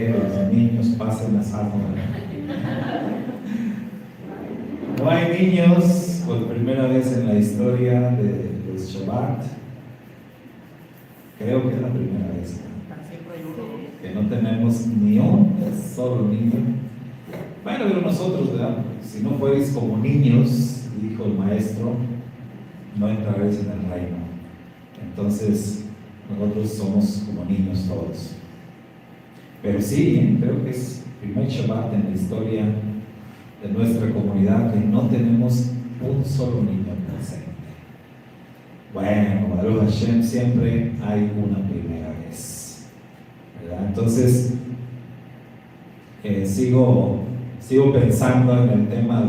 los niños pasen las armas. No hay niños por primera vez en la historia del Shabbat. Creo que es la primera vez, ¿no? Que no tenemos ni un solo niño. Bueno, pero nosotros, ¿verdad? Si no fuerais como niños, dijo el maestro, no entraréis en el reino. Entonces, nosotros somos como niños todos. Pero sí, creo que es el primer Shabbat en la historia de nuestra comunidad que no tenemos un solo niño presente. Bueno, Baruch Hashem, siempre hay una primera vez, ¿verdad? Entonces, sigo pensando en el tema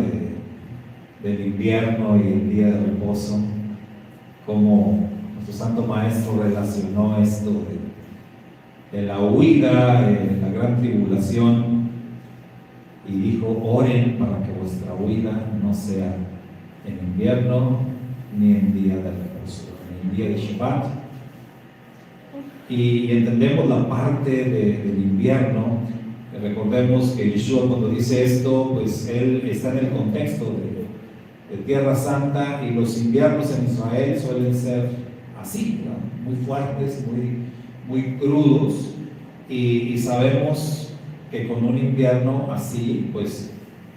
del invierno y el día de reposo, cómo nuestro Santo Maestro relacionó esto de la huida, de la gran tribulación, y dijo: oren para que vuestra huida no sea en invierno ni en día de reposo, ni en día de Shabbat. Y entendemos la parte del invierno. Recordemos que Yeshua, cuando dice esto, pues él está en el contexto de Tierra Santa, y los inviernos en Israel suelen ser así, ¿no? Muy fuertes, muy crudos, y sabemos que con un invierno así, pues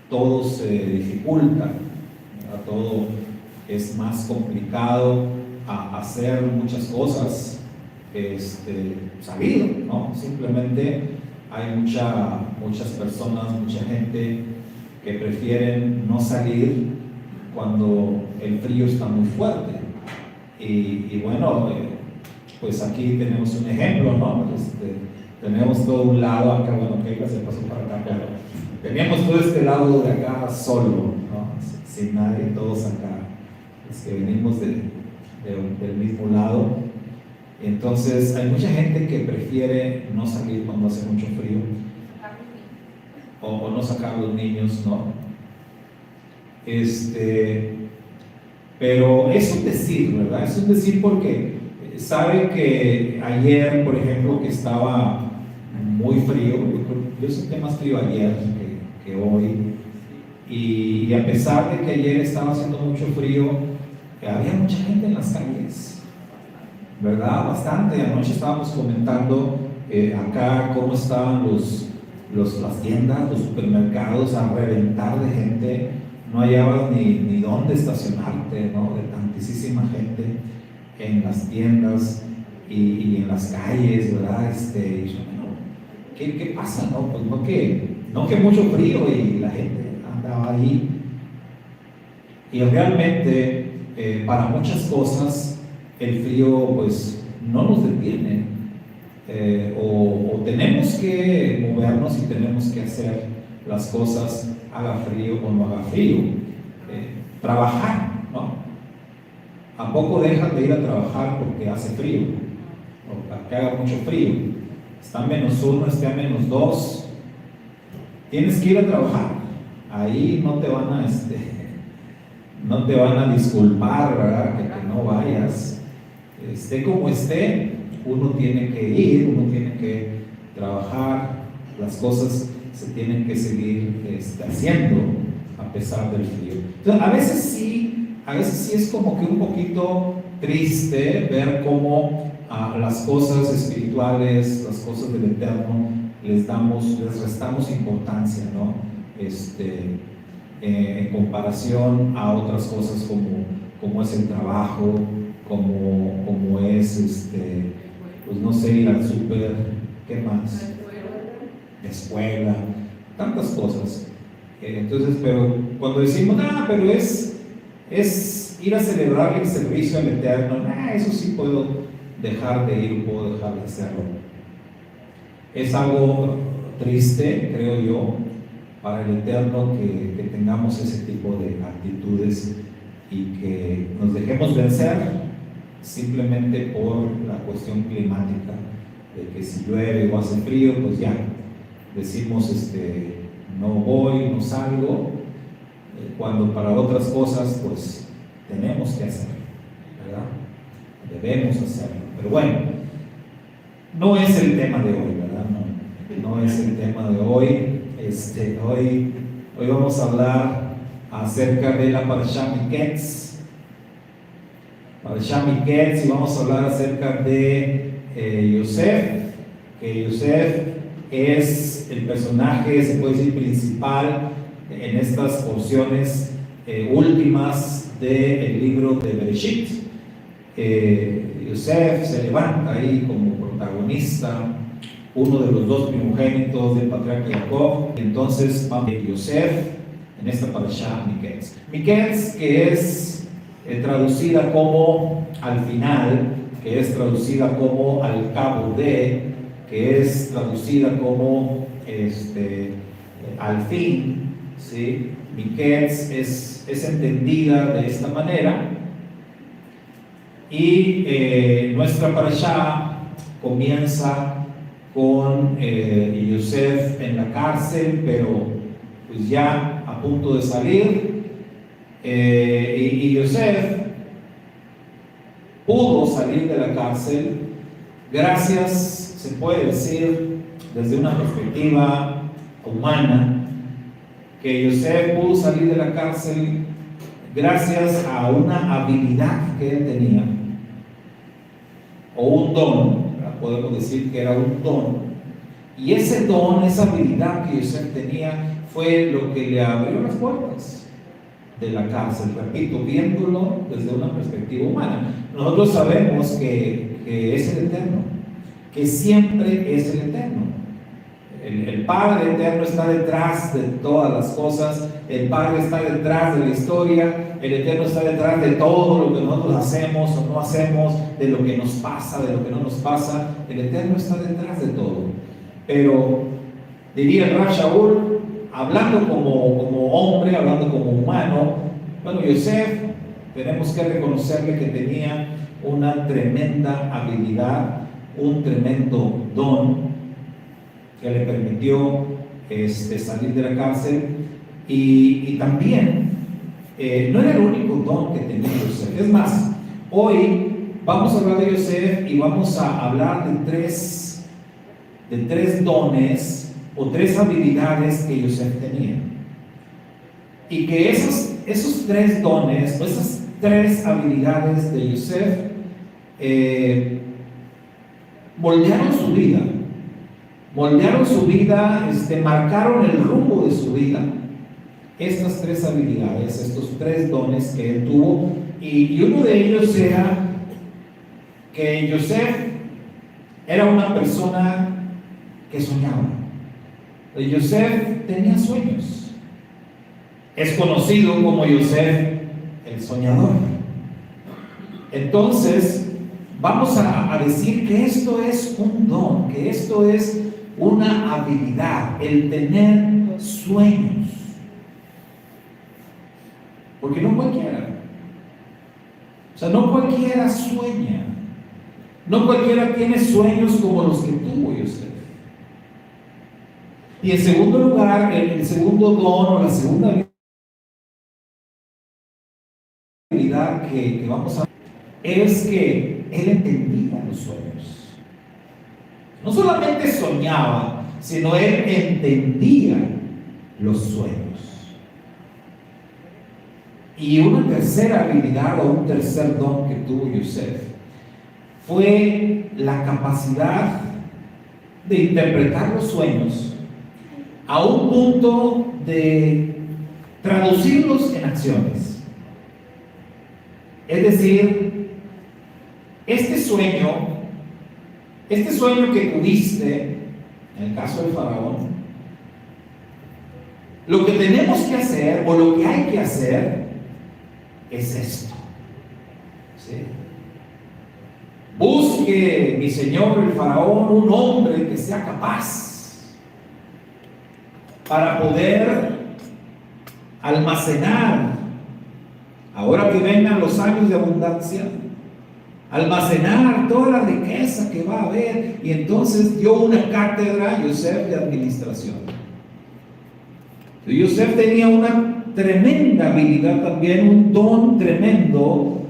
todo se dificulta, ¿verdad? Todo es más complicado a hacer muchas cosas sabido, ¿no? Simplemente hay muchas personas, mucha gente que prefieren no salir cuando el frío está muy fuerte. Y bueno, pues aquí tenemos un ejemplo, ¿no? Tenemos todo un lado acá, bueno, que se pasó para acá, pero teníamos todo este lado de acá solo, ¿no? Sin nadie, todos acá, los que venimos del mismo lado. Entonces hay mucha gente que prefiere no salir cuando hace mucho frío, o no sacar a los niños, ¿no? Pero es un decir, ¿verdad? Es un decir porque sabe que ayer, por ejemplo, que estaba muy frío, yo sentí más frío ayer que hoy, y a pesar de que ayer estaba haciendo mucho frío, había mucha gente en las calles, ¿verdad? Bastante. Anoche estábamos comentando acá cómo estaban las tiendas, los supermercados a reventar de gente. No hallabas ni dónde estacionarte, ¿no? De tantísima gente en las tiendas y en las calles, ¿verdad? Y bueno, ¿qué pasa? No, pues no que mucho frío y la gente andaba ahí. Y realmente para muchas cosas el frío pues no nos detiene, o tenemos que movernos y tenemos que hacer las cosas, haga frío o no haga frío. Trabajar, ¿no? ¿A poco dejan de ir a trabajar porque hace frío o porque haga mucho frío? Está a -1, esté a -2, tienes que ir a trabajar. Ahí no te van a disculpar, ¿verdad? Que no vayas. Esté como esté, uno tiene que ir, uno tiene que trabajar, las cosas se tienen que seguir haciendo a pesar del frío. Entonces, a veces sí es como que un poquito triste ver cómo las cosas espirituales, las cosas del Eterno, les restamos importancia, ¿no? En comparación a otras cosas como es el trabajo, como es, pues no sé, ir al súper, ¿qué más? Escuela, tantas cosas. Entonces, pero cuando decimos, pero es ir a celebrar el servicio al Eterno, eso sí puedo dejar de ir, puedo dejar de hacerlo. Es algo triste, creo yo, para el Eterno que tengamos ese tipo de actitudes y que nos dejemos vencer simplemente por la cuestión climática, de que si llueve o hace frío, pues ya decimos no voy, no salgo, cuando para otras cosas pues tenemos que hacerlo, ¿verdad? Debemos hacerlo. Pero bueno, no es el tema de hoy, ¿verdad? no es el tema de hoy. Hoy vamos a hablar acerca de la Parashá Miketz. Y vamos a hablar acerca de Yosef, que Yosef es el personaje, se puede decir, principal en estas porciones últimas del libro de Bereshit. Yosef se levanta ahí como protagonista, uno de los dos primogénitos del patriarca Jacob. Entonces vamos a ver Yosef en esta parashá Miketz. Miketz, que es traducida como al final, que es traducida como al cabo de, que es traducida como al fin, ¿sí? Miketz es entendida de esta manera. Y nuestra parashá comienza con Yosef en la cárcel, pero pues ya a punto de salir. Y Yosef pudo salir de la cárcel gracias, se puede decir desde una perspectiva humana, que Yosef pudo salir de la cárcel gracias a una habilidad que él tenía, o un don, podemos decir que era un don. Y ese don, esa habilidad que Yosef tenía, fue lo que le abrió las puertas de la cárcel. Repito, viéndolo desde una perspectiva humana. Nosotros sabemos que es el Eterno, que siempre es el Eterno. El Padre Eterno está detrás de todas las cosas. El Padre está detrás de la historia. El Eterno está detrás de todo lo que nosotros hacemos o no hacemos, de lo que nos pasa, de lo que no nos pasa. El Eterno está detrás de todo. Pero diría el Rav Shaul, hablando como hombre, hablando como humano, bueno, Yosef, tenemos que reconocerle que tenía una tremenda habilidad, un tremendo don que le permitió salir de la cárcel. Y también no era el único don que tenía Yosef. Es más, hoy vamos a hablar de Yosef y vamos a hablar de tres dones o tres habilidades que Yosef tenía. Y que esos tres dones o esas tres habilidades de Yosef moldearon su vida. Marcaron el rumbo de su vida. Estas tres habilidades, estos tres dones que él tuvo, y uno de ellos era que Yosef era una persona que soñaba. Yosef tenía sueños. Es conocido como Yosef el soñador. Entonces, vamos a decir que esto es un don, que esto es una habilidad, el tener sueños. Porque no cualquiera, no cualquiera sueña, no cualquiera tiene sueños como los que tuvo Yosef. Y en segundo lugar, el segundo don o la segunda habilidad que vamos a ver es que él entendía los sueños. No solamente soñaba, sino él entendía los sueños. Y una tercera habilidad o un tercer don que tuvo Yosef fue la capacidad de interpretar los sueños a un punto de traducirlos en acciones. Es decir, este sueño que tuviste, en el caso del faraón, lo que tenemos que hacer o lo que hay que hacer es esto, ¿sí? Busque, mi señor el faraón, un hombre que sea capaz para poder almacenar, ahora que vengan los años de abundancia, almacenar toda la riqueza que va a haber. Y entonces dio una cátedra Yosef de administración. Y Yosef tenía una tremenda habilidad también, un don tremendo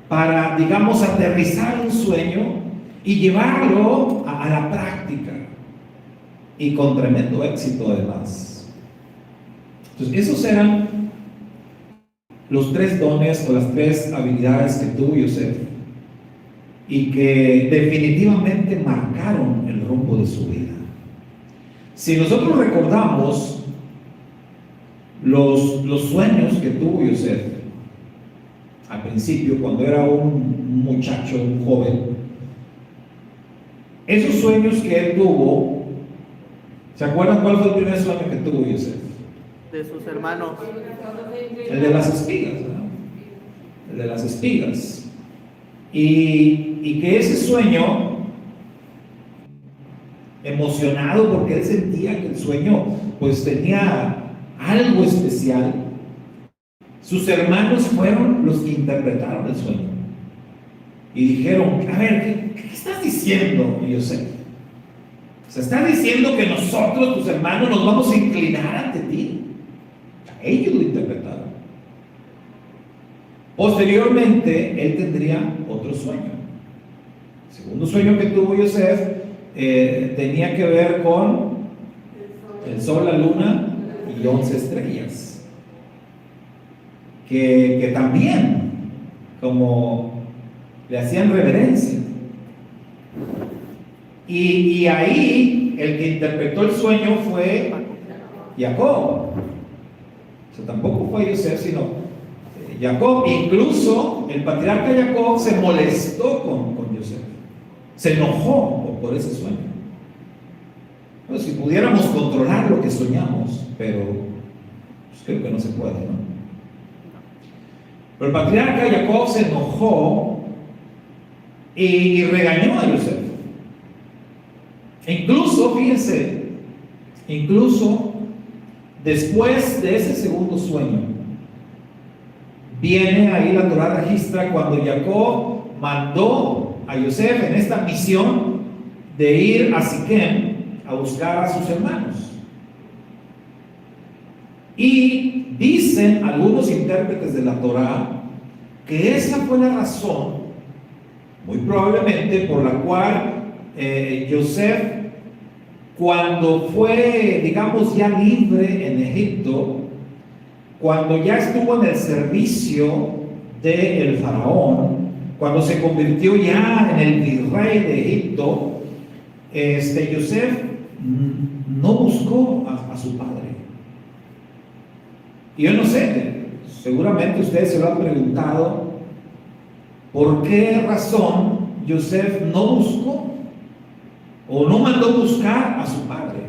para, digamos, aterrizar un sueño y llevarlo a la práctica. y con tremendo éxito además. Entonces, esos eran los 3 dones o las 3 habilidades que tuvo Joseph y que definitivamente marcaron el rumbo de su vida. Si nosotros recordamos los sueños que tuvo Joseph al principio, cuando era un muchacho, un joven, esos sueños que él tuvo, ¿se acuerdan cuál fue el primer sueño que tuvo Joseph? De sus hermanos. El de las espigas, ¿no? El de las espigas. Y que ese sueño, emocionado porque él sentía que el sueño pues tenía algo especial, sus hermanos fueron los que interpretaron el sueño y dijeron: a ver, ¿qué estás diciendo, Joseph? O sea, ¿estás diciendo que nosotros, tus hermanos, nos vamos a inclinar ante ti? Ellos lo interpretaron. Posteriormente, él tendría otro sueño. El segundo sueño que tuvo Joseph tenía que ver con el sol, la luna y 11 estrellas. Que también, como le hacían reverencia. Y ahí, el que interpretó el sueño fue Jacob. O sea, tampoco fue Joseph, sino Jacob. Incluso el patriarca Jacob se molestó con Joseph, se enojó por ese sueño. Bueno, si pudiéramos controlar lo que soñamos, pero pues creo que no se puede, ¿no? Pero el patriarca Jacob se enojó y regañó a Joseph. Incluso, fíjense, después de ese segundo sueño, viene ahí la Torá registra cuando Jacob mandó a Joseph en esta misión de ir a Siquem a buscar a sus hermanos. Y dicen algunos intérpretes de la Torá que esa fue la razón, muy probablemente, por la cual Joseph, cuando fue, digamos, ya libre en Egipto, cuando ya estuvo en el servicio del faraón, cuando se convirtió ya en el virrey de Egipto, Joseph no buscó a su padre. Y yo no sé, seguramente ustedes se lo han preguntado, ¿por qué razón Joseph no buscó o no mandó buscar a su padre?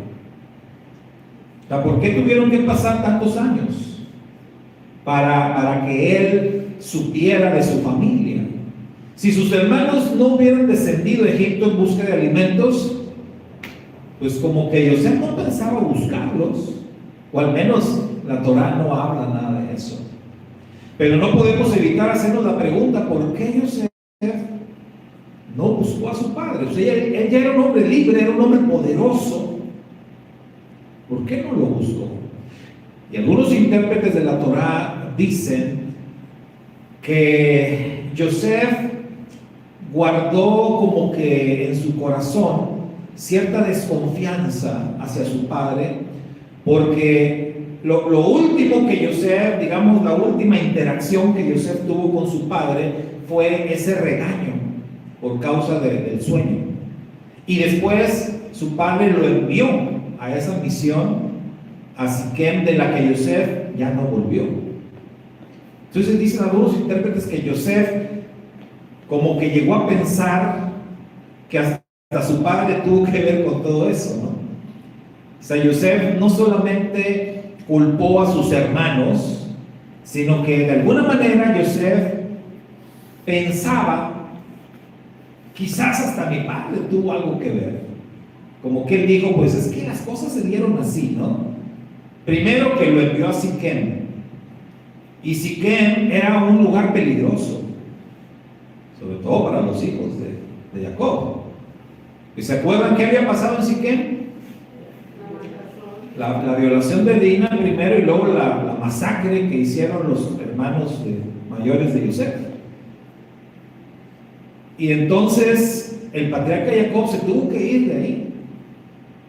O sea, ¿por qué tuvieron que pasar tantos años para que él supiera de su familia? Si sus hermanos no hubieran descendido a Egipto en busca de alimentos, pues como que Joseph no pensaba buscarlos, o al menos la Torá no habla nada de eso. Pero no podemos evitar hacernos la pregunta: ¿por qué Joseph no buscó a su padre? O sea, él ya era un hombre libre, era un hombre poderoso. ¿Por qué no lo buscó? Y algunos intérpretes de la Torá dicen que Joseph guardó como que en su corazón cierta desconfianza hacia su padre, porque lo último que Joseph, digamos, la última interacción que Joseph tuvo con su padre fue ese regaño por causa del sueño. Y después su padre lo envió a esa misión a Siquem, de la que Joseph ya no volvió. Entonces dicen algunos intérpretes que Joseph como que llegó a pensar que hasta su padre tuvo que ver con todo eso, ¿no? O sea, Joseph no solamente culpó a sus hermanos, sino que de alguna manera Joseph pensaba: quizás hasta mi padre tuvo algo que ver. Como que él dijo: pues es que las cosas se dieron así, ¿no? Primero, que lo envió a Siquem, y Siquem era un lugar peligroso, sobre todo para los hijos de Jacob. ¿Y se acuerdan qué había pasado en Siquem? La violación de Dina primero, y luego la masacre que hicieron los hermanos mayores de Joseph. Y entonces el patriarca Jacob se tuvo que ir de ahí.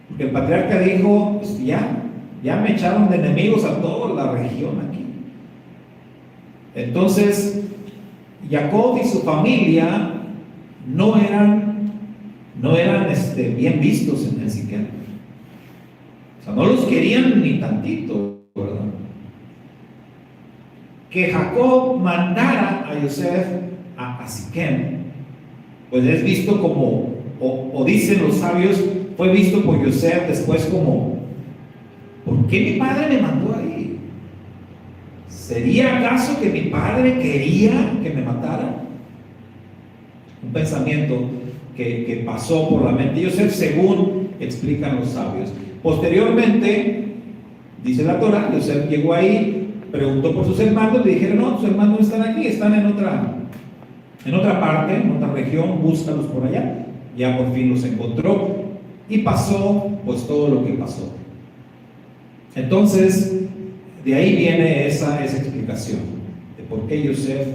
Porque el patriarca dijo, pues ya me echaron de enemigos a toda la región aquí. Entonces, Jacob y su familia no eran bien vistos en Siquem. O sea, no los querían ni tantito, ¿verdad? Que Jacob mandara a Yosef a Siquem, pues es visto como, o dicen los sabios, fue visto por Yosef después como, ¿por qué mi padre me mandó ahí? ¿Sería acaso que mi padre quería que me matara? Un pensamiento que pasó por la mente de Yosef, según explican los sabios. Posteriormente, dice la Torah, Yosef llegó ahí, preguntó por sus hermanos, le dijeron, no, tus hermanos no están aquí, están en otra parte, en otra región, búscalos por allá. Ya por fin los encontró y pasó pues todo lo que pasó. Entonces, de ahí viene esa explicación de por qué Yosef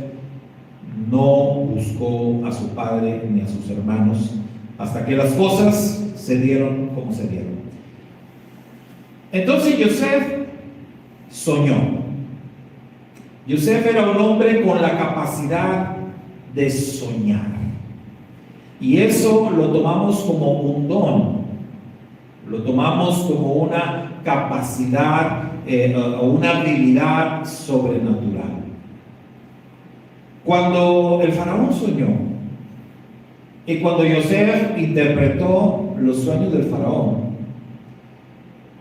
no buscó a su padre ni a sus hermanos hasta que las cosas se dieron como se dieron. Entonces Yosef soñó. Yosef era un hombre con la capacidad de soñar. Y eso lo tomamos como un don, lo tomamos como una capacidad o una habilidad sobrenatural. Cuando el faraón soñó y cuando Yosef interpretó los sueños del faraón,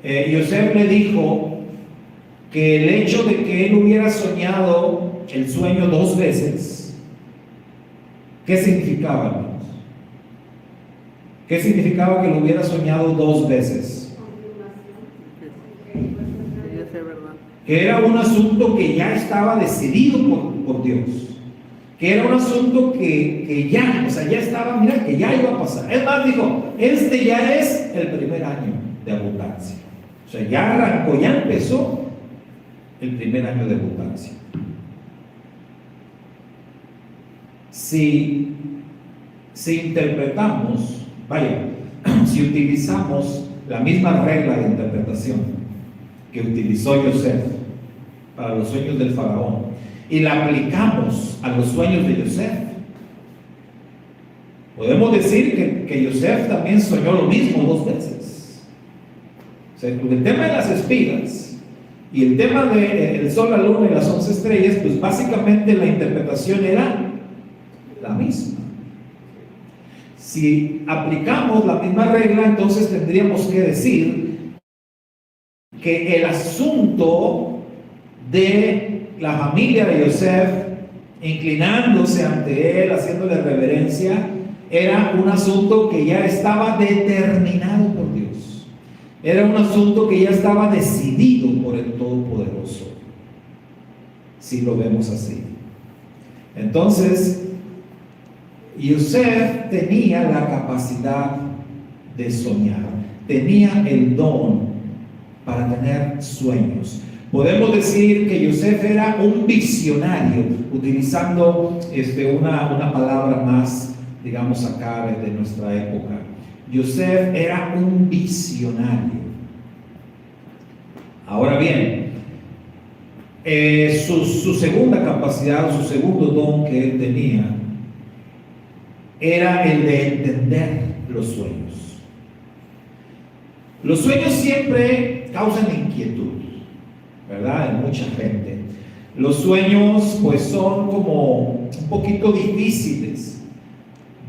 Yosef le dijo que el hecho de que él hubiera soñado el sueño 2 veces, ¿qué significaba, hermanos? ¿Qué significaba que lo hubiera soñado 2 veces? Que era un asunto que ya estaba decidido por Dios, que era un asunto que ya, o sea, ya estaba, mira, que ya iba a pasar. Es más, dijo, este ya es el primer año de abundancia. O sea, ya arrancó, ya empezó el primer año de abundancia. Si interpretamos, si utilizamos la misma regla de interpretación que utilizó Yosef para los sueños del faraón y la aplicamos a los sueños de Yosef, podemos decir que Yosef también soñó lo mismo 2 veces. O sea, el tema de las espigas y el tema del sol, la luna y las 11 estrellas, pues básicamente la interpretación era la misma. Si aplicamos la misma regla, entonces tendríamos que decir que el asunto de la familia de Yosef inclinándose ante él, haciéndole reverencia, era un asunto que ya estaba determinado por Dios. Era un asunto que ya estaba decidido por el Todopoderoso, si lo vemos así. Entonces, Yosef tenía la capacidad de soñar, tenía el don para tener sueños. Podemos decir que Yosef era un visionario, utilizando una palabra más, digamos acá de nuestra época. Yosef era un visionario. Ahora bien, su segunda capacidad, su segundo don que él tenía, era el de entender los sueños. Los sueños siempre causan inquietud, ¿verdad? En mucha gente. Los sueños pues son como un poquito difíciles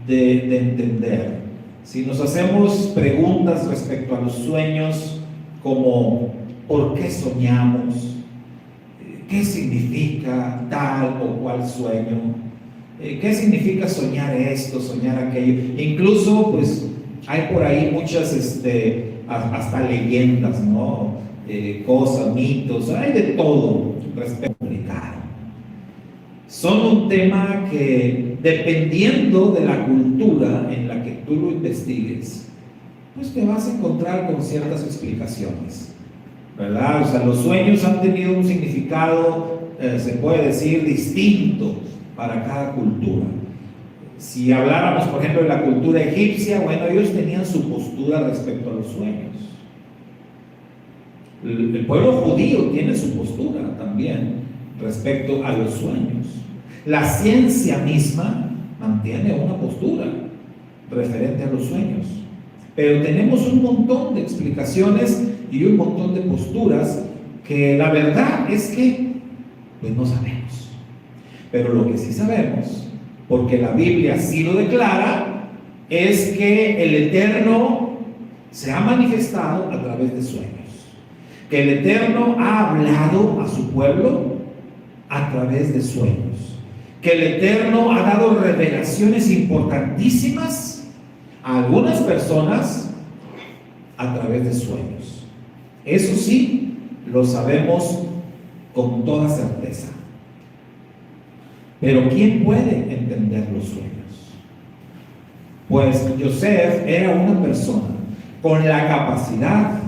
de entender. Si nos hacemos preguntas respecto a los sueños, como ¿por qué soñamos? ¿Qué significa tal o cual sueño? ¿Qué significa soñar esto, soñar aquello? Incluso pues hay por ahí muchas hasta leyendas, ¿no? Cosas, mitos, hay de todo respecto a comunicar. Son un tema que, dependiendo de la cultura en la que tú lo investigues, pues te vas a encontrar con ciertas explicaciones, ¿verdad? O sea, los sueños han tenido un significado, se puede decir, distinto para cada cultura. si habláramos, por ejemplo, de la cultura egipcia, bueno, ellos tenían su postura respecto a los sueños. El pueblo judío tiene su postura también respecto a los sueños. La ciencia misma mantiene una postura referente a los sueños. Pero tenemos un montón de explicaciones y un montón de posturas que la verdad es que pues no sabemos. Pero lo que sí sabemos, porque la Biblia sí lo declara, es que el Eterno se ha manifestado a través de sueños. Que el Eterno ha hablado a su pueblo a través de sueños. Que el Eterno ha dado revelaciones importantísimas a algunas personas a través de sueños. Eso sí, lo sabemos con toda certeza. Pero ¿quién puede entender los sueños? Pues Yosef era una persona con la capacidad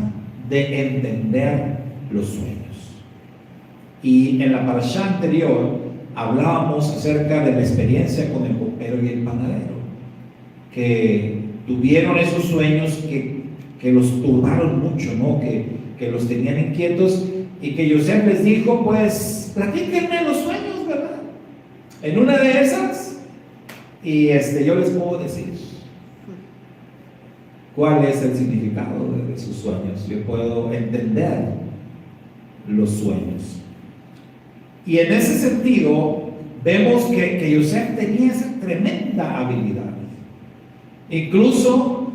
de entender los sueños. Y en la parashá anterior hablábamos acerca de la experiencia con el copero y el panadero, que tuvieron esos sueños que los turbaron mucho, ¿no? Que los tenían inquietos, y que Yosef les dijo, pues platíquenme los sueños, ¿verdad? En una de esas, y yo les puedo decir cuál es el significado de sus sueños. Yo puedo entender los sueños. Y en ese sentido, vemos que Yosef tenía esa tremenda habilidad. Incluso,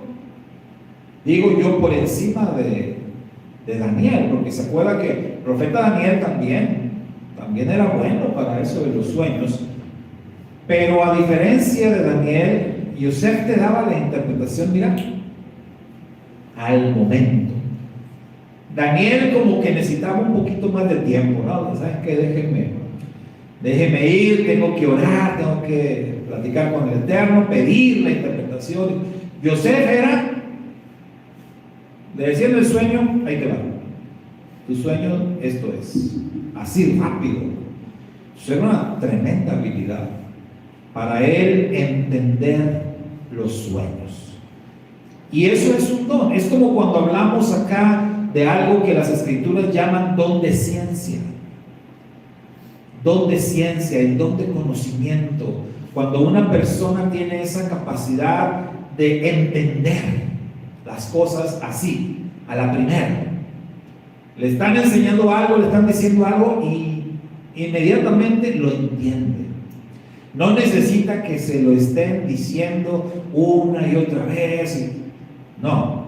digo yo, por encima de Daniel, porque se acuerda que el profeta Daniel también era bueno para eso de los sueños. Pero a diferencia de Daniel, Yosef te daba la interpretación, mira, al momento. Daniel como que necesitaba un poquito más de tiempo, ¿no? ¿Saben qué? Déjenme ir, tengo que orar, tengo que platicar con el Eterno, pedir la interpretación. Yosef era, le decían el sueño, ahí te va. Tu sueño, esto es, así rápido. Eso era una tremenda habilidad para él entender los sueños. Y eso es un don. Es como cuando hablamos acá de algo que las escrituras llaman don de ciencia. Don de ciencia, el don de conocimiento. Cuando una persona tiene esa capacidad de entender las cosas así, a la primera. Le están enseñando algo, le están diciendo algo y inmediatamente lo entiende. No necesita que se lo estén diciendo una y otra vez. No,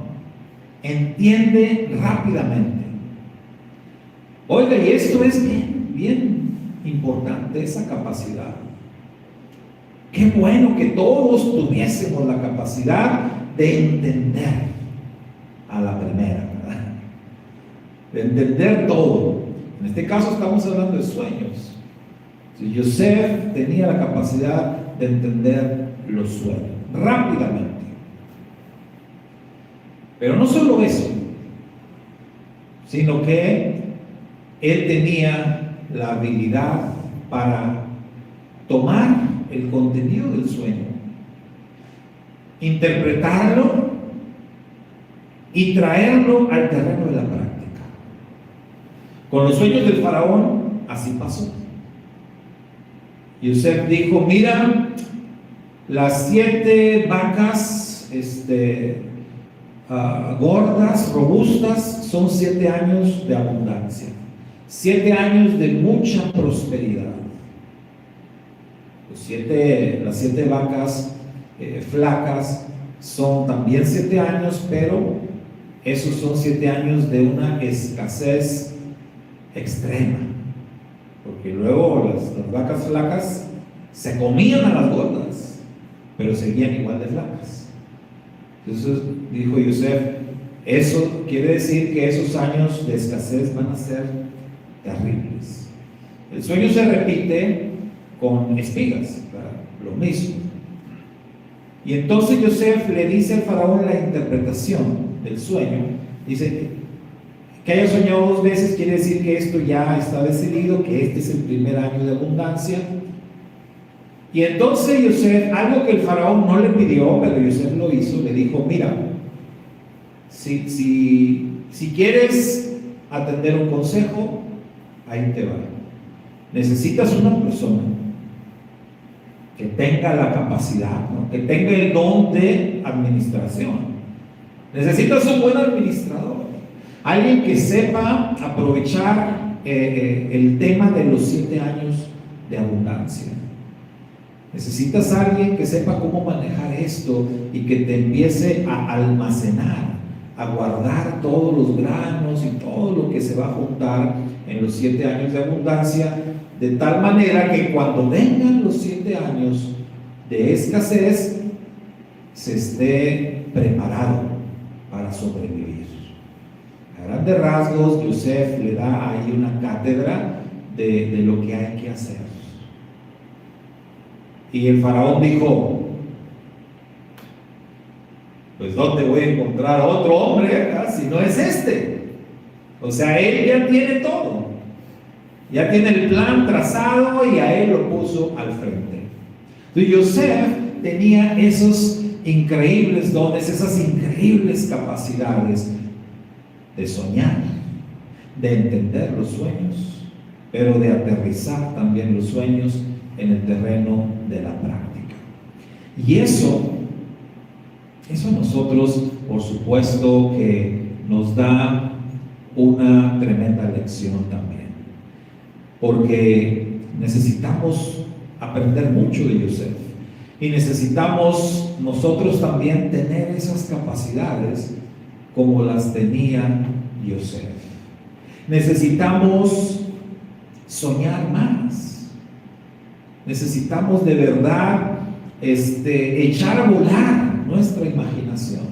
entiende rápidamente. Oiga, y esto es bien importante, esa capacidad. Qué bueno que todos tuviésemos la capacidad de entender a la primera, ¿verdad? De entender todo. En este caso estamos hablando de sueños. Si Yosef tenía la capacidad de entender los sueños rápidamente. Pero no solo eso, sino que él tenía la habilidad para tomar el contenido del sueño, interpretarlo y traerlo al terreno de la práctica. Con los sueños del faraón, así pasó. Yosef dijo, mira, las 7 vacas gordas, robustas, son 7 años de abundancia, 7 años de mucha prosperidad. Las 7 vacas flacas son también 7 años, pero esos son 7 años de una escasez extrema, porque luego las vacas flacas se comían a las gordas, pero seguían igual de flacas. Entonces dijo Yosef, eso quiere decir que esos años de escasez van a ser terribles. El sueño se repite con espigas, ¿verdad? Lo mismo. Y entonces Yosef le dice al faraón la interpretación del sueño. Dice, que haya soñado 2 veces quiere decir que esto ya está decidido, que este es el primer año de abundancia. Y entonces Yosef, algo que el faraón no le pidió, pero Yosef lo hizo, le dijo, mira, si quieres atender un consejo, ahí te va. Necesitas una persona que tenga la capacidad, ¿no? Que tenga el don de administración. Necesitas un buen administrador, alguien que sepa aprovechar el tema de los 7 años de abundancia. Necesitas alguien que sepa cómo manejar esto y que te empiece a almacenar, a guardar todos los granos y todo lo que se va a juntar en los 7 años de abundancia, de tal manera que cuando vengan los 7 años de escasez, se esté preparado para sobrevivir. A grandes rasgos, Yosef le da ahí una cátedra de lo que hay que hacer. Y el faraón dijo, pues ¿dónde voy a encontrar a otro hombre si no es este? O sea, él ya tiene todo, ya tiene el plan trazado y a él lo puso al frente. Entonces Yosef tenía esos increíbles dones, esas increíbles capacidades de soñar, de entender los sueños, pero de aterrizar también los sueños en el terreno de la práctica. Y eso a nosotros, por supuesto, que nos da una tremenda lección también, porque necesitamos aprender mucho de Yosef y necesitamos nosotros también tener esas capacidades como las tenía Yosef. Necesitamos soñar más. Necesitamos de verdad echar a volar nuestra imaginación.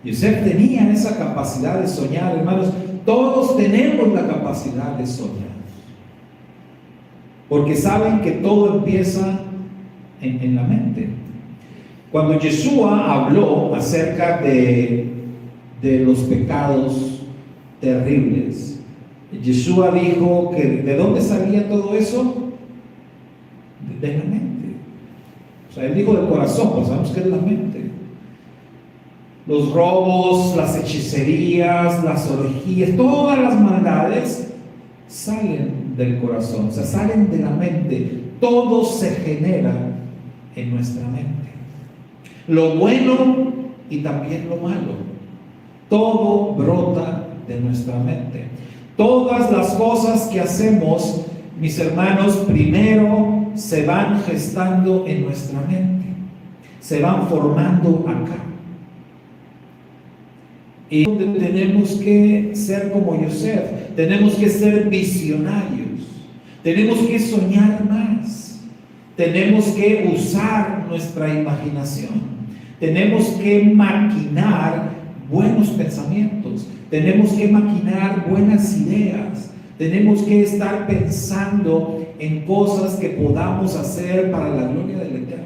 Yosef tenía esa capacidad de soñar, hermanos. Todos tenemos la capacidad de soñar, porque saben que todo empieza en la mente. Cuando Yeshua habló acerca de los pecados terribles, Yeshua dijo que ¿de dónde salía todo eso? De la mente. O sea, él dijo del corazón, pues sabemos que es la mente. Los robos, las hechicerías, las orgías, todas las maldades salen del corazón, o sea, salen de la mente. Todo se genera en nuestra mente. Lo bueno y también lo malo. Todo brota de nuestra mente. Todas las cosas que hacemos, mis hermanos, primero se van gestando en nuestra mente, se van formando acá. Y donde tenemos que ser como Yosef, tenemos que ser visionarios, tenemos que soñar más, tenemos que usar nuestra imaginación, tenemos que maquinar buenos pensamientos, tenemos que maquinar buenas ideas, tenemos que estar pensando en cosas que podamos hacer para la gloria del Eterno.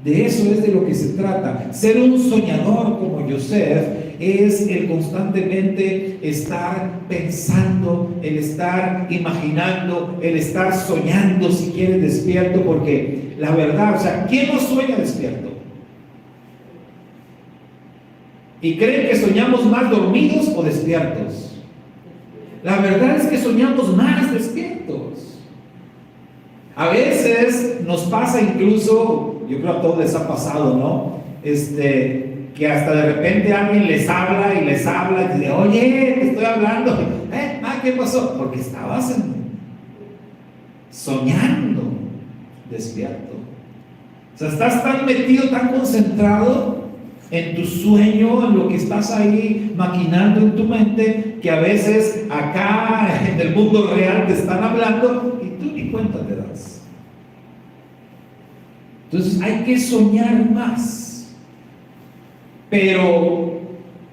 De eso es de lo que se trata. Ser un soñador como Yosef es el constantemente estar pensando, el estar imaginando, el estar soñando, si quieres, despierto, porque la verdad, o sea, ¿quién no sueña despierto? ¿Y creen que soñamos más dormidos o despiertos? La verdad es que soñamos más despiertos. A veces nos pasa incluso, yo creo a todos les ha pasado, ¿no? Que hasta de repente alguien les habla y dice, oye, te estoy hablando. ¿Qué pasó? Porque estabas soñando despierto. O sea, estás tan metido, tan concentrado en tu sueño, en lo que estás ahí maquinando en tu mente, que a veces acá en el mundo real te están hablando y tú ni cuenta te das. Entonces hay que soñar más, pero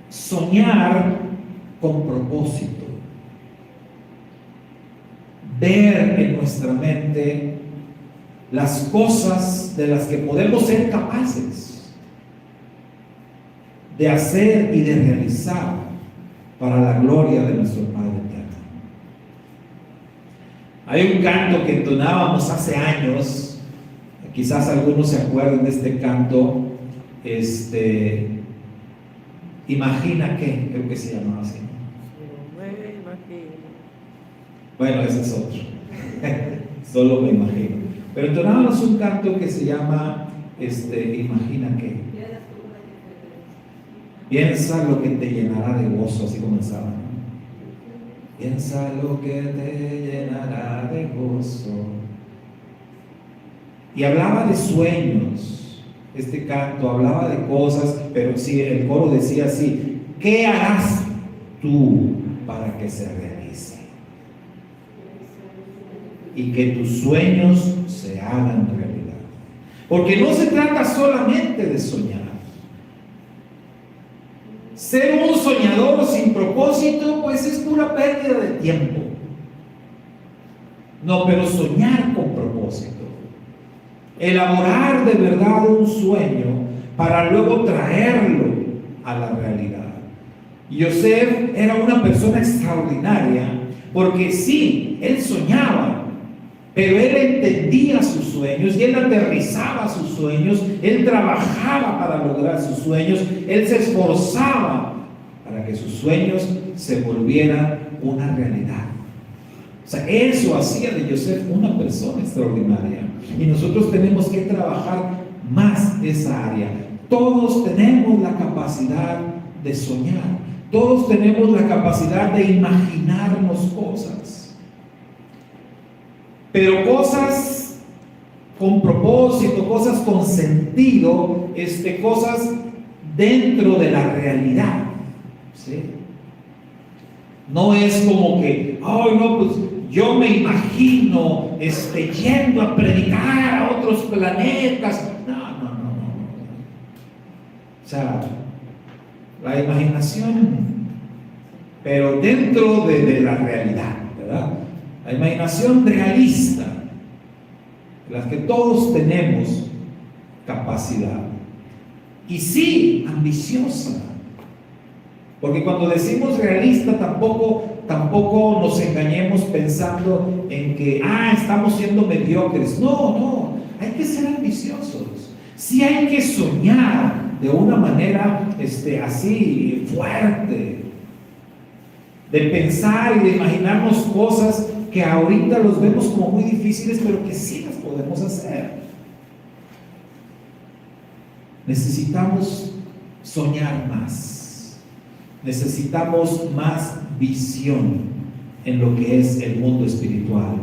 soñar con propósito, ver en nuestra mente las cosas de las que podemos ser capaces de hacer y de realizar para la gloria de nuestro Padre eterno. Hay un canto que entonábamos hace años, quizás algunos se acuerden de este canto, Imagina que, creo que se llamaba así. Bueno, ese es otro. Solo me imagino. Pero entonábamos un canto que se llama Imagina que. Piensa lo que te llenará de gozo, así comenzaba, ¿no? Piensa lo que te llenará de gozo. Y hablaba de sueños. Este canto hablaba de cosas, pero sí, el coro decía así: ¿qué harás tú para que se realice? Y que tus sueños se hagan realidad. Porque no se trata solamente de soñar. Ser un soñador sin propósito, pues es pura pérdida de tiempo. No, pero soñar con propósito. Elaborar de verdad un sueño para luego traerlo a la realidad. Yosef era una persona extraordinaria porque sí, él soñaba, pero él entendía sus sueños y él aterrizaba sus sueños, él trabajaba para lograr sus sueños, él se esforzaba para que sus sueños se volvieran una realidad. O sea, eso hacía de Yosef una persona extraordinaria. Y nosotros tenemos que trabajar más esa área. Todos tenemos la capacidad de soñar. Todos tenemos la capacidad de imaginarnos cosas. Pero cosas con propósito, cosas con sentido, cosas dentro de la realidad. ¿Sí? No es como que, ay, no, pues yo me imagino yendo a predicar a otros planetas. No. O sea, la imaginación, pero dentro de la realidad, ¿verdad? La imaginación realista, la que todos tenemos capacidad. Y sí, ambiciosa. Porque cuando decimos realista, tampoco nos engañemos pensando en que, estamos siendo mediocres. No, hay que ser ambiciosos. Sí hay que soñar de una manera así fuerte, de pensar y de imaginarnos cosas que ahorita los vemos como muy difíciles, pero que sí las podemos hacer. Necesitamos soñar más. Necesitamos más visión en lo que es el mundo espiritual.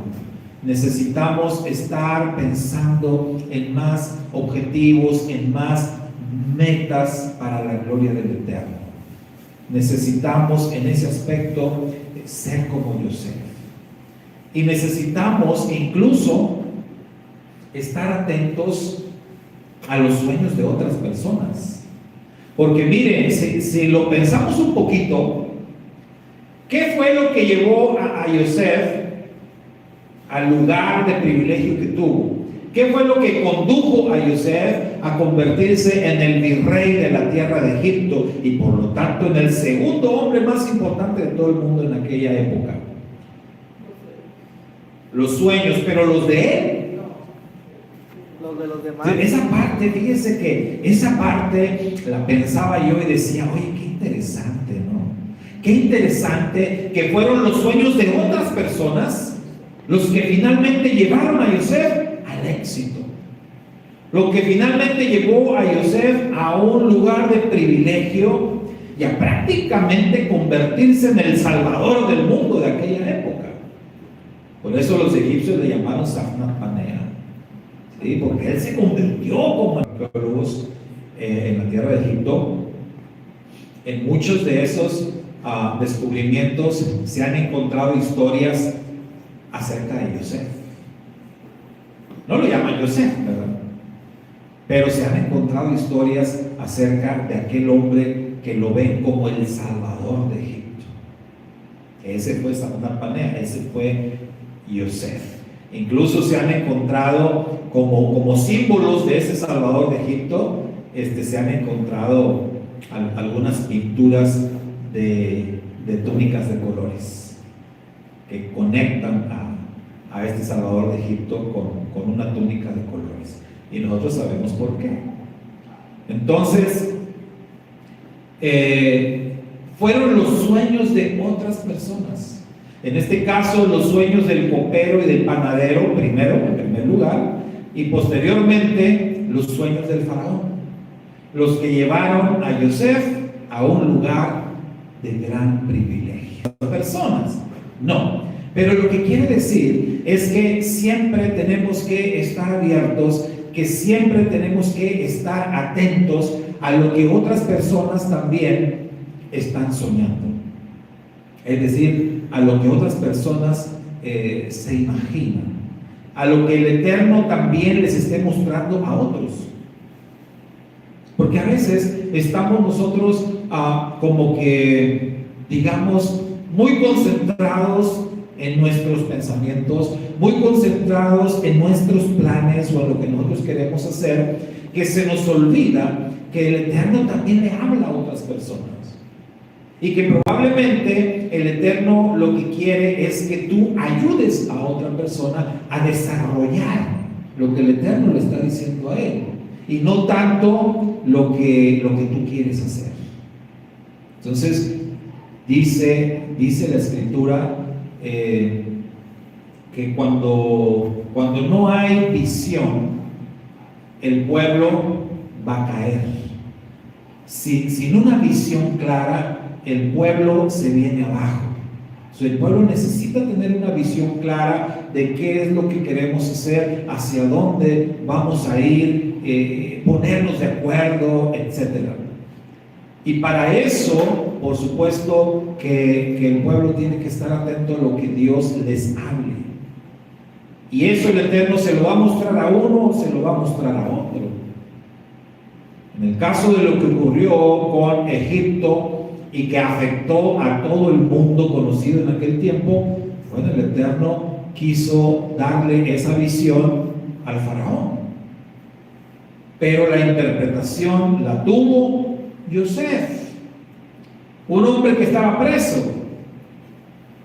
Necesitamos estar pensando en más objetivos, en más metas para la gloria del Eterno. Necesitamos en ese aspecto ser como Yosef. Y necesitamos incluso estar atentos a los sueños de otras personas. Porque miren, si lo pensamos un poquito, ¿qué fue lo que llevó a Yosef al lugar de privilegio que tuvo? ¿Qué fue lo que condujo a Yosef a convertirse en el virrey de la tierra de Egipto y por lo tanto en el segundo hombre más importante de todo el mundo en aquella época? Los sueños, pero los de él. Los de los demás. Esa parte, fíjese que esa parte la pensaba yo y decía, oye, qué interesante, ¿no? Qué interesante que fueron los sueños de otras personas los que finalmente llevaron a Yosef al éxito. Lo que finalmente llevó a Yosef a un lugar de privilegio y a prácticamente convertirse en el salvador del mundo de aquella época. Por eso los egipcios le llamaron Safnat Panea. ¿Sí? Porque él se convirtió como arqueólogos en la tierra de Egipto. En muchos de esos descubrimientos se han encontrado historias acerca de Yosef. No lo llaman Yosef, ¿verdad? Pero se han encontrado historias acerca de aquel hombre que lo ven como el salvador de Egipto. Ese fue Safnat Panea, ese fue Yosef. Incluso se han encontrado como símbolos de ese salvador de Egipto, se han encontrado algunas pinturas de túnicas de colores que conectan a este Salvador de Egipto con una túnica de colores. Y nosotros sabemos por qué. Entonces, fueron los sueños de otras personas. En este caso, los sueños del copero y del panadero, primero, en primer lugar, y posteriormente los sueños del faraón, los que llevaron a Yosef a un lugar de gran privilegio. Las personas, no. Pero lo que quiere decir es que siempre tenemos que estar abiertos, que siempre tenemos que estar atentos a lo que otras personas también están soñando. Es decir, a lo que otras personas se imaginan, a lo que el Eterno también les esté mostrando a otros. Porque a veces estamos nosotros como que, digamos, muy concentrados en nuestros pensamientos, muy concentrados en nuestros planes o en lo que nosotros queremos hacer, que se nos olvida que el Eterno también le habla a otras personas. Y que probablemente el Eterno lo que quiere es que tú ayudes a otra persona a desarrollar lo que el Eterno le está diciendo a él, y no tanto lo que tú quieres hacer. Entonces, dice la Escritura que cuando no hay visión, el pueblo va a caer. Sin una visión clara, el pueblo se viene abajo. El pueblo necesita tener una visión clara de qué es lo que queremos hacer, hacia dónde vamos a ir, ponernos de acuerdo, etc. Y para eso, por supuesto, que el pueblo tiene que estar atento a lo que Dios les hable. Y eso el Eterno se lo va a mostrar a uno o se lo va a mostrar a otro. En el caso de lo que ocurrió con Egipto y que afectó a todo el mundo conocido en aquel tiempo, bueno, el Eterno quiso darle esa visión al faraón. Pero la interpretación la tuvo Yosef, un hombre que estaba preso,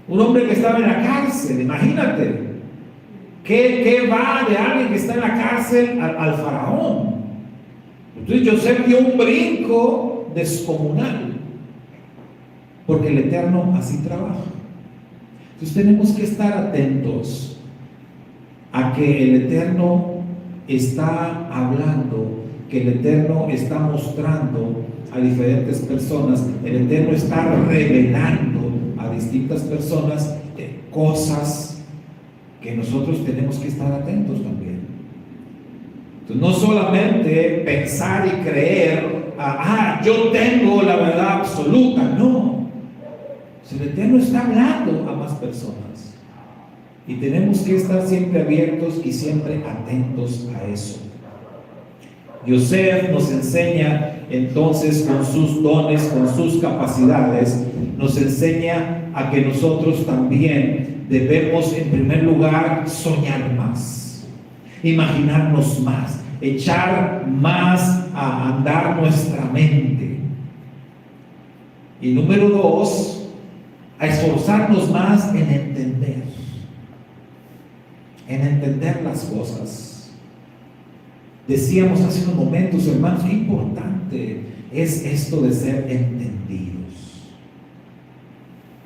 un hombre que estaba en la cárcel. Imagínate, ¿qué va de alguien que está en la cárcel al faraón? Entonces Yosef dio un brinco descomunal, porque el Eterno así trabaja. Entonces tenemos que estar atentos a que el Eterno está hablando, que el Eterno está mostrando a diferentes personas, el Eterno está revelando a distintas personas cosas que nosotros tenemos que estar atentos también. Entonces, no solamente pensar y creer, yo tengo la verdad absoluta, no. El Eterno está hablando a más personas y tenemos que estar siempre abiertos y siempre atentos a eso. Yosef nos enseña entonces con sus dones, con sus capacidades, nos enseña a que nosotros también debemos en primer lugar soñar más, imaginarnos más, echar más a andar nuestra mente. Y número 2, a esforzarnos más en entender las cosas. Decíamos hace unos momentos, hermanos, qué importante es esto de ser entendidos.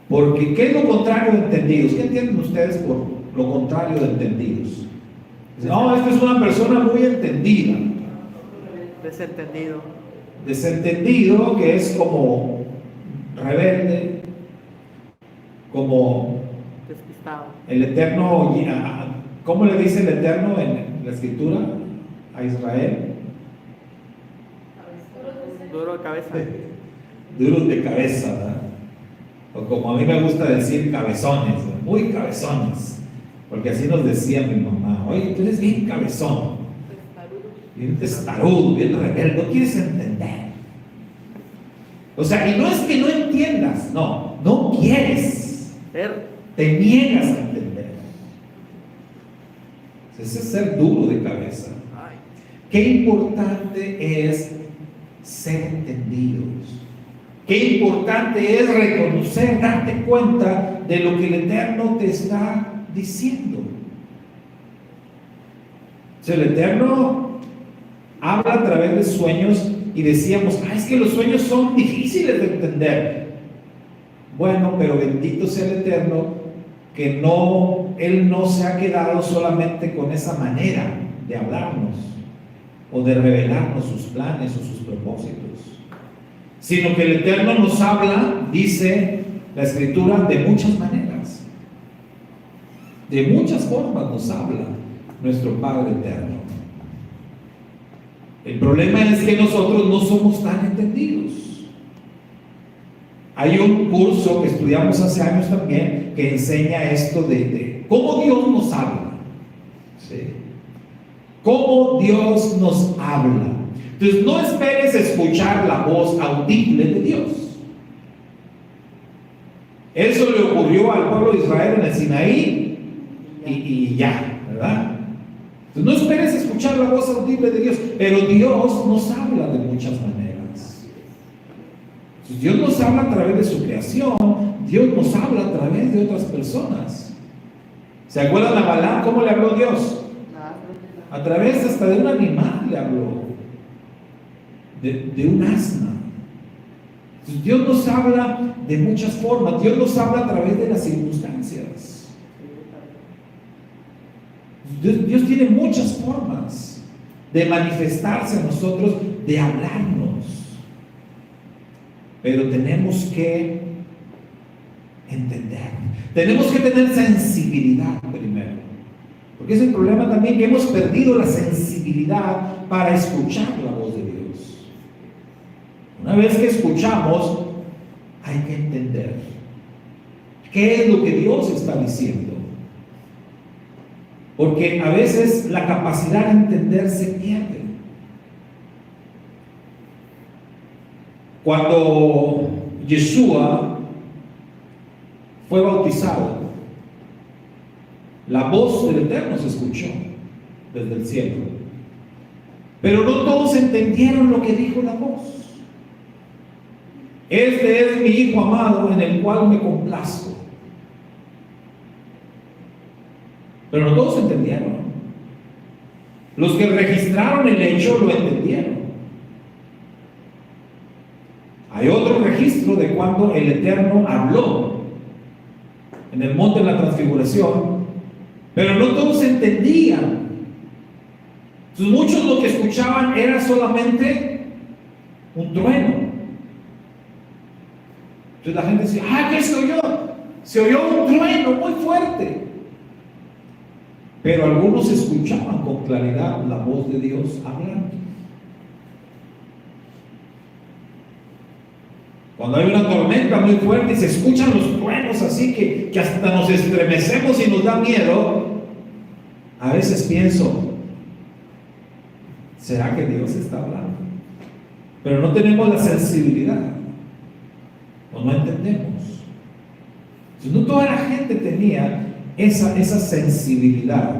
Porque, ¿qué es lo contrario de entendidos? ¿Qué entienden ustedes por lo contrario de entendidos? No, esta es una persona muy entendida. Desentendido. Desentendido, que es como rebelde, como despistado. El Eterno, ¿cómo le dice el Eterno en la Escritura a Israel? Duro de cabeza. Duros de cabeza, ¿verdad? O como a mí me gusta decir, cabezones, ¿verdad? Muy cabezones, porque así nos decía mi mamá: oye, tú eres bien cabezón, bien testarudo, bien rebelde, no quieres entender. O sea, y no es que no entiendas, no quieres. Te niegas a entender. Ese es ser duro de cabeza. Qué importante es ser entendidos. Qué importante es reconocer, darte cuenta de lo que el Eterno te está diciendo. El Eterno habla a través de sueños y decíamos, es que los sueños son difíciles de entender. Bueno, pero bendito sea el Eterno, que Él no se ha quedado solamente con esa manera de hablarnos o de revelarnos sus planes o sus propósitos, sino que el Eterno nos habla, dice la Escritura, de muchas maneras, de muchas formas nos habla nuestro Padre Eterno. El problema es que nosotros no somos tan entendidos. Hay un curso que estudiamos hace años también que enseña esto de cómo Dios nos habla. ¿Sí? Cómo Dios nos habla. Entonces no esperes escuchar la voz audible de Dios. Eso le ocurrió al pueblo de Israel en el Sinaí y ya, ¿verdad? Entonces no esperes escuchar la voz audible de Dios, pero Dios nos habla de muchas maneras. Entonces, Dios nos habla a través de su creación, Dios nos habla a través de otras personas. ¿Se acuerdan a Balaam cómo le habló Dios? A través hasta de un animal le habló, de un asna. Entonces, Dios nos habla de muchas formas, Dios nos habla a través de las circunstancias. Dios tiene muchas formas de manifestarse a nosotros, de hablarnos, pero tenemos que entender, tenemos que tener sensibilidad primero, porque es el problema también, que hemos perdido la sensibilidad para escuchar la voz de Dios. Una vez que escuchamos, hay que entender qué es lo que Dios está diciendo. Porque a veces la capacidad de entender se pierde. Cuando Yeshua fue bautizado, la voz del Eterno se escuchó desde el cielo. Pero no todos entendieron lo que dijo la voz. Este es mi Hijo amado en el cual me complazco. Pero no todos entendieron. Los que registraron el hecho lo entendieron. Hay otro registro de cuando el Eterno habló en el monte de la transfiguración, pero no todos entendían. Entonces, muchos lo que escuchaban era solamente un trueno. Entonces la gente decía, ¿qué se oyó? Se oyó un trueno muy fuerte. Pero algunos escuchaban con claridad la voz de Dios hablando. Cuando hay una tormenta muy fuerte y se escuchan los truenos así que hasta nos estremecemos y nos da miedo, a veces pienso, ¿será que Dios está hablando? Pero no tenemos la sensibilidad, o no entendemos. Entonces, no toda la gente tenía esa sensibilidad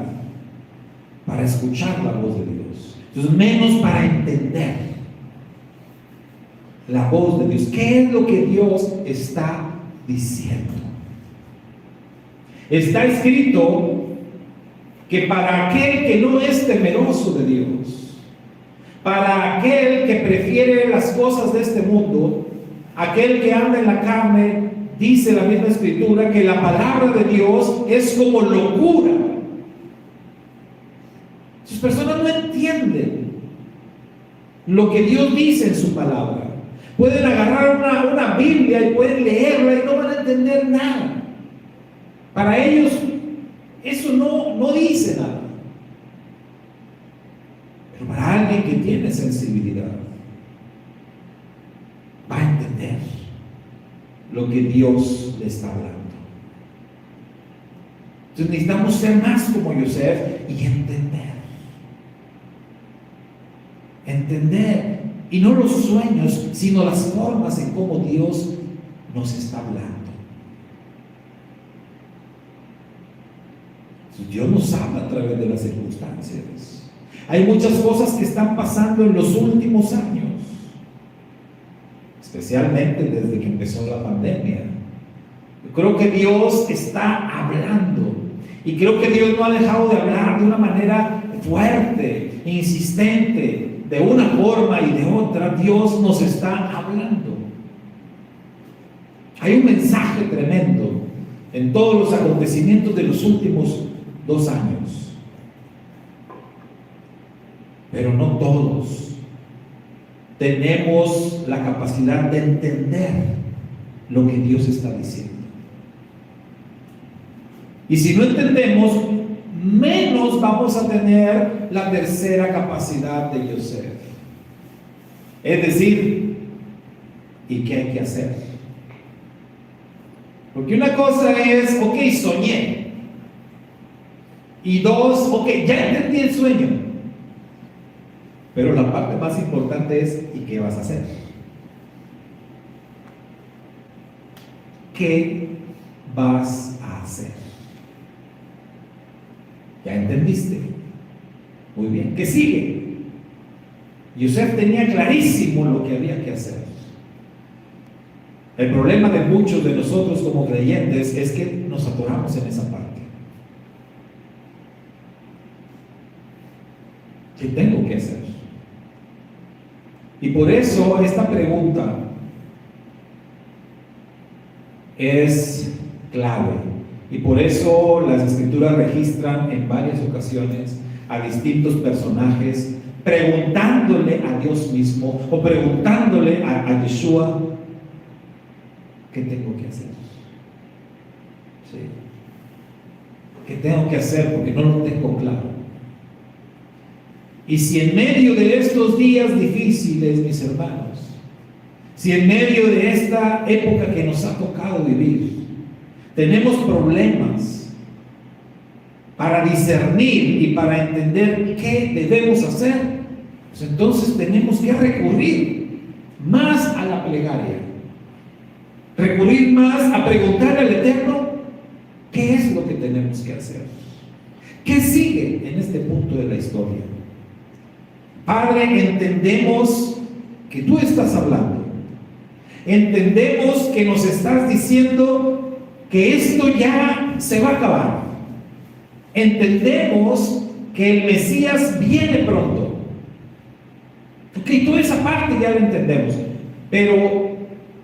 para escuchar la voz de Dios. Entonces, menos para entender la voz de Dios. ¿Qué es lo que Dios está diciendo? Está escrito que para aquel que no es temeroso de Dios, para aquel que prefiere las cosas de este mundo, aquel que anda en la carne, dice la misma Escritura que la palabra de Dios es como locura. Sus personas no entienden lo que Dios dice en su palabra. Pueden agarrar una Biblia y pueden leerla y no van a entender nada. Para ellos eso no dice nada. Pero para alguien que tiene sensibilidad, va a entender lo que Dios le está hablando. Entonces necesitamos ser más como Yosef y entender. Entender, y no los sueños, sino las formas en cómo Dios nos está hablando. Entonces, Dios nos habla a través de las circunstancias. Hay muchas cosas que están pasando en los últimos años, especialmente desde que empezó la pandemia. Yo creo que Dios está hablando, y creo que Dios no ha dejado de hablar de una manera fuerte, insistente, de una forma y de otra, Dios nos está hablando. Hay un mensaje tremendo en todos los acontecimientos de los últimos 2 años. Pero no todos tenemos la capacidad de entender lo que Dios está diciendo. Y si no entendemos, menos vamos a tener la tercera capacidad de Yosef. Es decir, ¿y qué hay que hacer? Porque una cosa es, ok, soñé. Y 2, ok, ya entendí el sueño. Pero la parte más importante es, ¿y qué vas a hacer? ¿Qué vas a hacer? ¿Ya entendiste? Muy bien. ¿Qué sigue? Yosef tenía clarísimo lo que había que hacer. El problema de muchos de nosotros como creyentes es que nos atoramos en esa parte. ¿Qué tengo que hacer? Y por eso esta pregunta es clave. Y por eso las escrituras registran en varias ocasiones a distintos personajes preguntándole a Dios mismo o preguntándole a Yeshua, ¿qué tengo que hacer? ¿Sí? ¿Qué tengo que hacer? Porque no lo tengo claro. Y si en medio de estos días difíciles, mis hermanos, si en medio de esta época que nos ha tocado vivir, tenemos problemas para discernir y para entender qué debemos hacer, pues entonces tenemos que recurrir más a la plegaria, recurrir más a preguntar al Eterno qué es lo que tenemos que hacer, qué sigue en este punto de la historia. Padre, entendemos que tú estás hablando, entendemos que nos estás diciendo que esto ya se va a acabar. Entendemos que el Mesías viene pronto. Ok, toda esa parte ya la entendemos. Pero,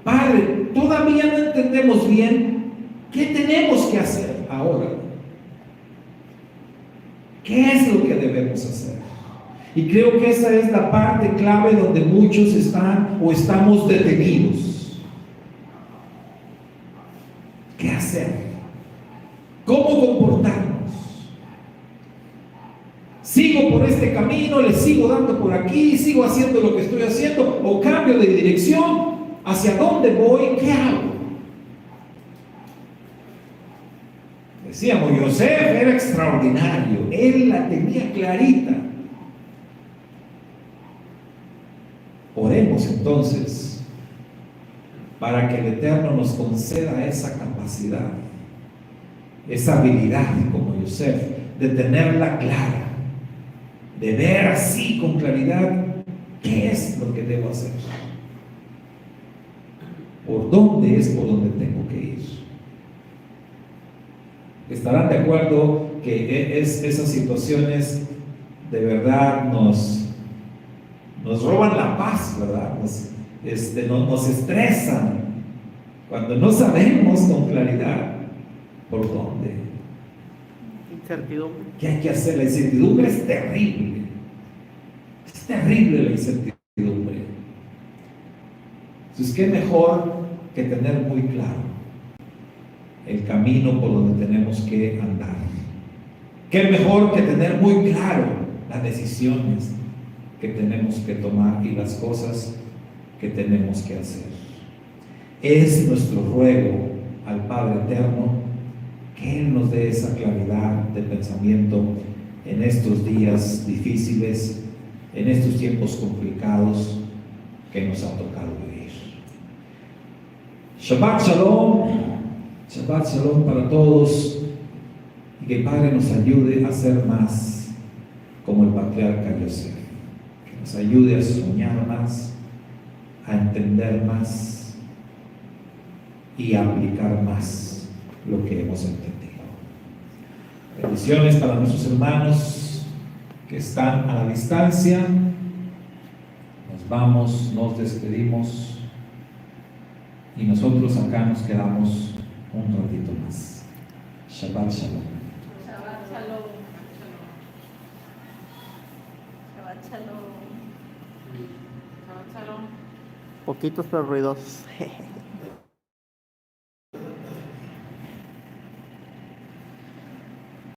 Padre, todavía no entendemos bien qué tenemos que hacer ahora. ¿Qué es lo que debemos hacer? Y creo que esa es la parte clave donde muchos están o estamos detenidos. ¿Qué hacer? ¿Cómo comportarnos? ¿Sigo por este camino? ¿Le sigo dando por aquí? ¿Sigo haciendo lo que estoy haciendo? ¿O cambio de dirección? ¿Hacia dónde voy? ¿Qué hago? Decíamos, Yosef era extraordinario. Él la tenía clarita. Oremos entonces para que el Eterno nos conceda esa capacidad, esa habilidad como Yosef, de tenerla clara, de ver así con claridad qué es lo que debo hacer, por dónde es por donde tengo que ir. Estarán de acuerdo que esas situaciones de verdad nos roban la paz, ¿verdad? Nos estresan cuando no sabemos con claridad por dónde. Incertidumbre. ¿Qué hay que hacer? La incertidumbre es terrible. Es terrible la incertidumbre. Entonces, ¿qué mejor que tener muy claro el camino por donde tenemos que andar? ¿Qué mejor que tener muy claro las decisiones que tenemos que tomar y las cosas que tenemos que hacer? Es nuestro ruego al Padre Eterno que Él nos dé esa claridad de pensamiento en estos días difíciles, en estos tiempos complicados que nos ha tocado vivir. Shabbat Shalom para todos, y que el Padre nos ayude a ser más como el patriarca Yosef, que nos ayude a soñar más, a entender más y a aplicar más lo que hemos entendido. Bendiciones para nuestros hermanos que están a la distancia, nos vamos, nos despedimos y nosotros acá nos quedamos un ratito más. Shabbat Shalom. Shabbat Shalom. Shabbat Shalom. Poquitos pero ruidosos.